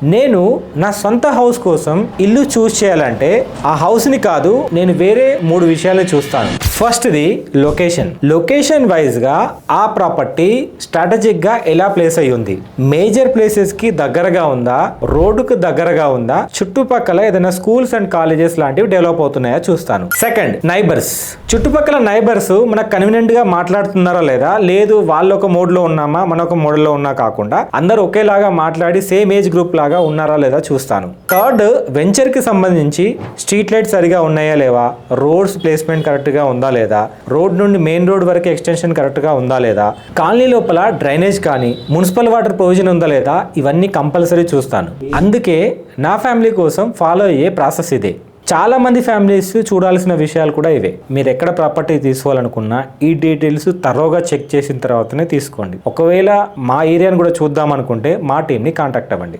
నేను నా సొంత హౌస్ కోసం ఇల్లు చూస్ చేయాలంటే ఆ హౌస్ ని కాదు, నేను వేరే 3 విషయాలు చూస్తాను. ఫస్ట్ది లొకేషన్ వైజ్ గా ఆ ప్రాపర్టీ స్ట్రాటజిక్ గా ఎలా ప్లేస్ అయి ఉంది, మేజర్ ప్లేసెస్ కి దగ్గరగా ఉందా, రోడ్డుకు దగ్గరగా ఉందా, చుట్టుపక్కల ఏదైనా స్కూల్స్ అండ్ కాలేజెస్ లాంటివి డెవలప్ అవుతున్నాయా చూస్తాను. Second, neighbours. చుట్టుపక్కల నైబర్స్ మనకు కన్వీనియంట్ గా మాట్లాడుతున్నారా లేదా, లేదు వాళ్ళు ఒక మోడ్ లో ఉన్నామా మన ఒక మోడ్ లో ఉన్నా కాకుండా అందరూ ఒకేలాగా మాట్లాడి సేమ్ ఏజ్ గ్రూప్ లాగా ఉన్నారా లేదా చూస్తాను. థర్డ్, వెంచర్ కి సంబంధించి స్ట్రీట్ లైట్స్ సరిగా ఉన్నాయా లేవా, రోడ్స్ ప్లేస్మెంట్ కరెక్ట్ గా ఉందా లేదా, రోడ్ నుండి మెయిన్ రోడ్ వరకు ఎక్స్టెన్షన్ కరెక్ట్ గా ఉందా లేదా, కాలనీ లోపల డ్రైనేజ్ కానీ మున్సిపల్ వాటర్ ప్రొవిజన్ ఉందా లేదా, ఇవన్నీ కంపల్సరీ చూస్తాను. అందుకే నా ఫ్యామిలీ కోసం ఫాలో అయ్యే ప్రాసెస్ ఇదే. చాలా మంది ఫ్యామిలీస్ చూడాల్సిన విషయాలు కూడా ఇవే. మీరు ఎక్కడ ప్రాపర్టీ తీసుకోవాలనుకున్నా ఈ డీటెయిల్స్ తరోగా చెక్ చేసిన తర్వాతనే తీసుకోండి. ఒకవేళ మా ఏరియాని కూడా చూద్దాం అనుకుంటే మా టీంని కాంటాక్ట్ అవ్వండి.